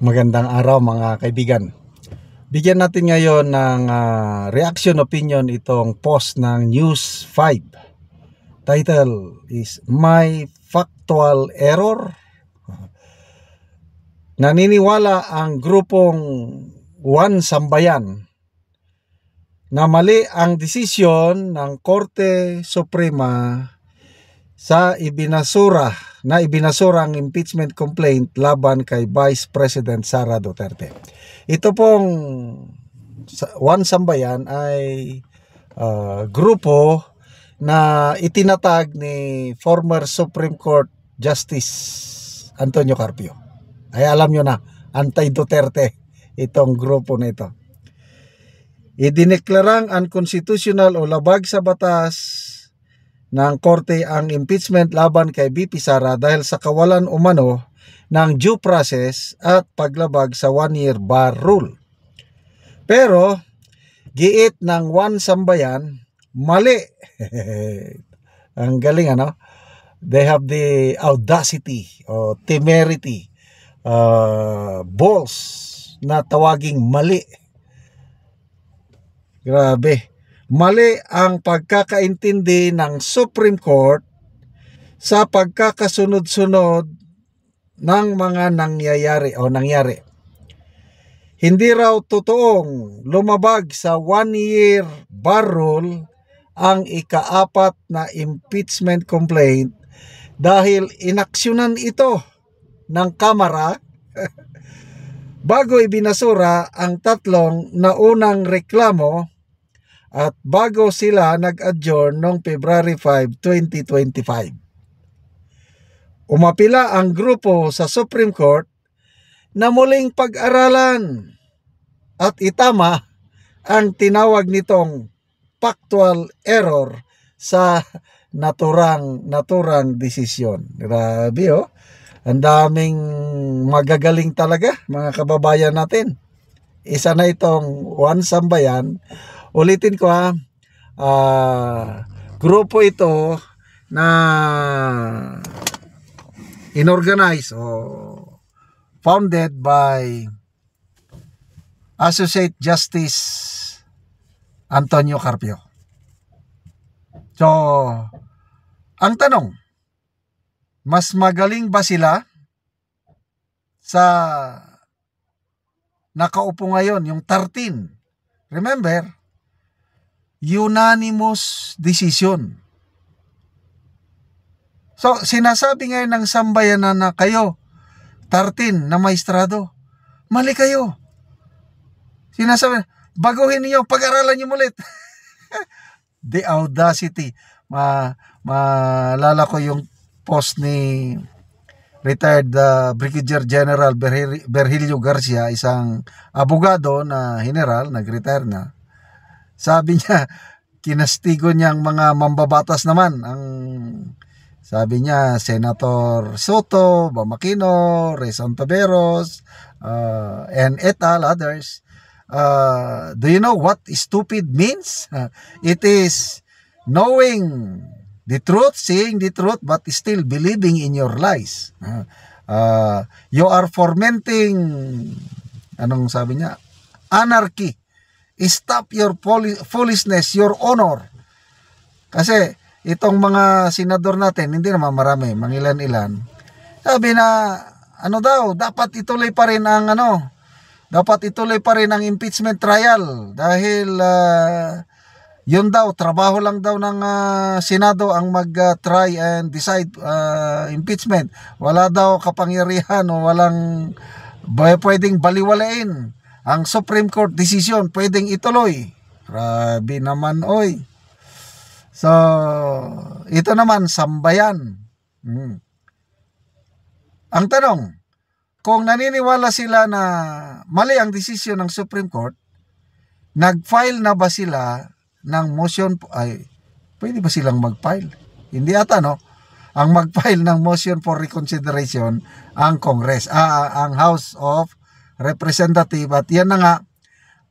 Magandang araw mga kaibigan. Bigyan natin ngayon ng reaction opinion itong post ng News 5. Title is My Factual Error. Naniniwala ang grupong One Sambayan na mali ang desisyon ng Korte Suprema sa ibinasurang impeachment complaint laban kay Vice President Sara Duterte. Ito pong One Sambayan ay grupo na itinatag ni former Supreme Court Justice Antonio Carpio. Ay alam nyo na, anti-Duterte itong grupo na ito. Idineklarang unconstitutional o labag sa batas ng korte ang impeachment laban kay VP Sara dahil sa kawalan umano ng due process at paglabag sa 1-year bar rule. Pero giit ng One Sambayan, mali. Ang galing ano? They have the audacity o temerity, balls na tawaging mali. Grabe. Mali ang pagkakaintindi ng Supreme Court sa pagkakasunod-sunod ng mga nangyari. Hindi raw totoong lumabag sa 1-year bar rule ang ika-4 na impeachment complaint dahil inaksyonan ito ng Kamara bago ibinasura ang 3 naunang reklamo at bago sila nag-adjourn noong February 5, 2025. Umapila ang grupo sa Supreme Court na muling pag-aralan at itama ang tinawag nitong factual error sa naturang desisyon. Grabe oh. Ang daming magagaling talaga mga kababayan natin. Isa na itong One Sambayan. Ulitin ko grupo ito na inorganize o founded by Associate Justice Antonio Carpio. So, ang tanong, mas magaling ba sila sa nakaupo ngayon, yung 13? Remember, unanimous decision. So, sinasabi ngayon ng sambayan na kayo, 13 na maestrado, mali kayo. Sinasabi, baguhin niyo, pag-aralan niyo ulit. The audacity. Maalala ko yung post ni retired Brigadier General Virgilio Garcia, isang abogado na general, nag-retire na. Sabi niya, kinastigo niyang mga mambabatas naman. Sabi niya, Senator Soto, Bamakino, Rez Ontiveros, and et al. Others. Do you know what stupid means? It is knowing the truth, saying the truth, but still believing in your lies. You are fomenting, anong sabi niya? Anarchy. Stop your foolishness, your honor. Kasi itong mga senador natin, hindi naman marami, mangilan-ilan. Sabi na, dapat ituloy pa rin ang impeachment trial dahil yun daw, trabaho lang daw ng Senado ang mag-try and decide impeachment. Wala daw kapangyarihan o walang pwedeng baliwalain ang Supreme Court decision, pwedeng ituloy. Grabe naman, oy. So, ito naman, sambayan. Ang tanong, kung naniniwala sila na mali ang desisyon ng Supreme Court, nag-file na ba sila ng motion? Pwede ba silang mag-file? Hindi ata, no? Ang mag-file ng motion for reconsideration ang Congress, ang House of Representative, at yan na nga,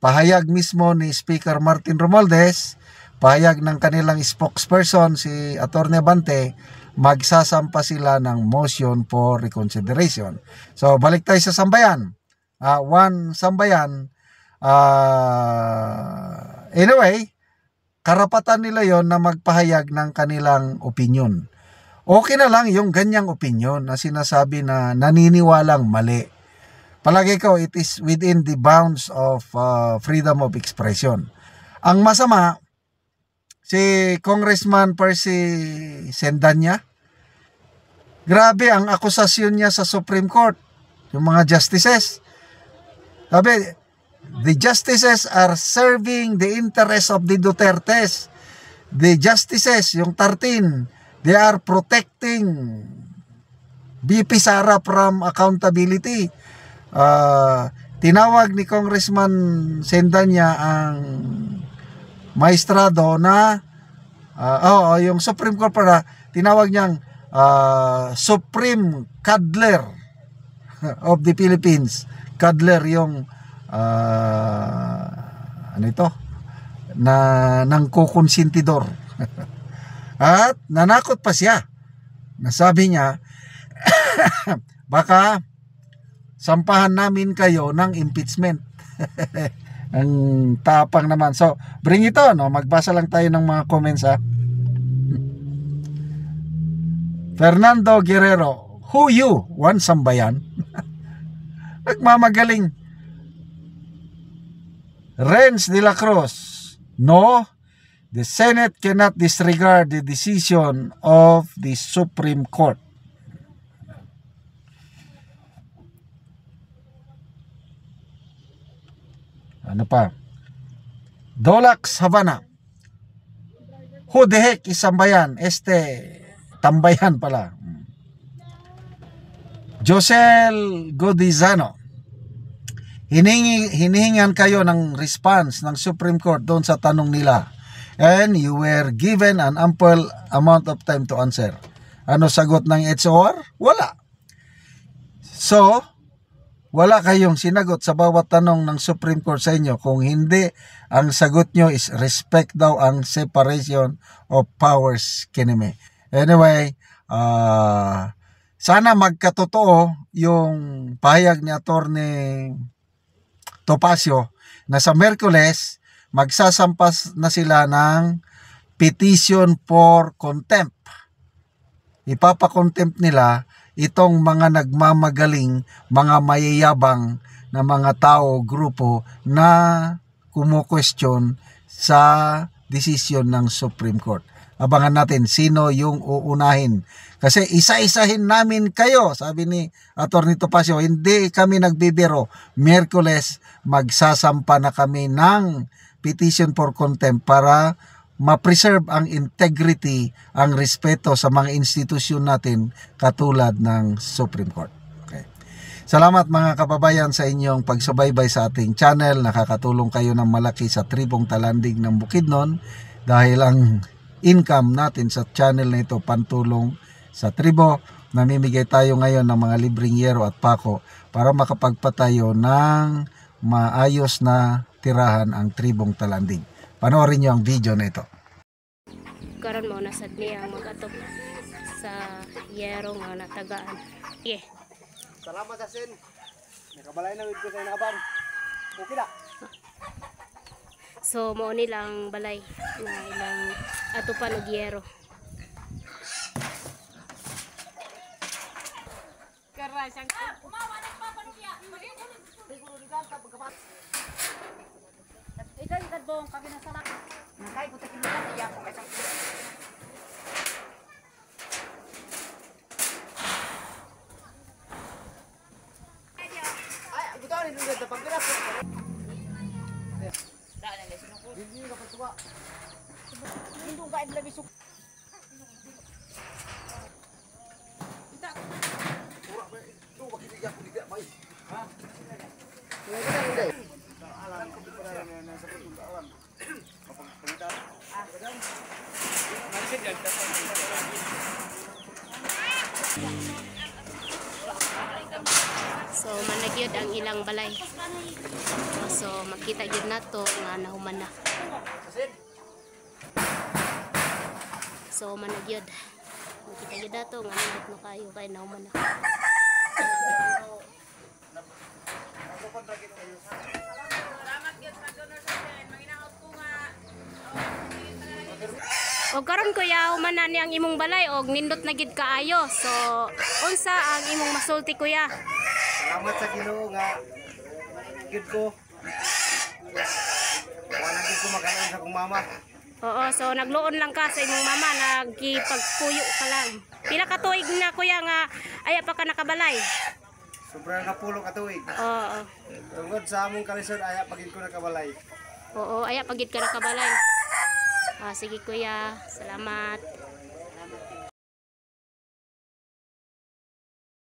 pahayag mismo ni Speaker Martin Romualdez, pahayag ng kanilang spokesperson si Atty. Abante, magsasampa sila ng motion for reconsideration. So balik tayo sa sambayan. one sambayan. Anyway, karapatan nila yon na magpahayag ng kanilang opinion. Okay na lang yung ganyang opinion na sinasabi na naniniwalang mali. Palagi ko, it is within the bounds of freedom of expression. Ang masama, si Congressman Percy Sendanya, grabe ang akusasyon niya sa Supreme Court. Yung mga justices. Sabi, the justices are serving the interest of the Dutertes. The justices, yung 13, they are protecting VP Sara from accountability. Tinawag ni Congressman Sendanya ang maestrado na yung Supreme Court para tinawag niyang Supreme Cuddler of the Philippines. Cuddler yung ano ito na ng kukonsentidor. At nanakot pa siya. Nasabi niya baka sampahan namin kayo ng impeachment. Ang tapang naman. So, bring ito, no? Magbasa lang tayo ng mga comments, ha? Fernando Guerrero, who you? One sambayan? Nagmamagaling. Renz de la Cruz, no, the Senate cannot disregard the decision of the Supreme Court. Ano pa? Dolax Havana. Who the heck is sambayan? Tambayan pala. Josel Godizano. Hinihingan kayo ng response ng Supreme Court doon sa tanong nila. And you were given an ample amount of time to answer. Ano sagot ng HOR? Wala. So, wala kayong sinagot sa bawat tanong ng Supreme Court sa inyo. Kung hindi, ang sagot nyo is respect daw ang separation of powers kineme. Anyway, sana magkatotoo yung pahayag ni Attorney Topacio na sa Miyerkules magsasampas na sila ng petition for contempt. Ipapakontempt nila itong mga nagmamagaling, mga mayayabang na mga tao, grupo na kumu-question sa desisyon ng Supreme Court. Abangan natin sino yung uunahin. Kasi isa-isahin namin kayo, sabi ni Atty. Topacio, hindi kami nagbibiro. Miyerkules, magsasampa na kami ng petition for contempt para ma-preserve ang integrity, ang respeto sa mga institusyon natin katulad ng Supreme Court. Okay. Salamat mga kababayan sa inyong pagsubaybay sa ating channel. Nakakatulong kayo ng malaki sa tribong talandig ng Bukidnon dahil ang income natin sa channel na ito pantulong sa tribo. Namimigay tayo ngayon ng mga libreng yero at pako para makapagpatayo ng maayos na tirahan ang tribong talandig. Panoorin niyo ang video na ito. Karon mo nasad niya mag-atop sa yero nga natagaan. Yeah. Salamat sa sin. Nakabalay na ko sa inaban. Okay na. So mo nilang balay na ilang atupan og yero. Karay sang Ikaw yung bong kami na salak. Nakay ko takin nila iya ko kay sang. Ay, buta ni dito pag pira. Dala na sino ko. Hindi ka patuwa. Hindi ka idla bisuk. Pura ba ito makikita ko diga mai. Ha? Alam ko para na sa pagtuntaan. Kapag pangita. Kadang. so managyod ang ilang balay. So makita gyud nato nga nahuman na. So managyod. Makita gyud nato nga nindot na kayo kay nahuman na. Og karon kuya, human na ni ang imong balay og nindot na gid kaayo. So, unsa ang imong masulti kuya? Salamat sa Ginoo nga gid ko. Wala gid ko makaon sa akong mama. Oo, so nagluon lang ka sa imong mama, nagkipagpuyo ka lang. Pila ka tuig na kuya nga aya pa ka nakabalay? Sobrang na pulo ka tuig. Oo. Tungod sa among kalisod aya pagid ko nakabalay. Oo, aya pagid ka nakabalay. Ah, sige kuya, salamat.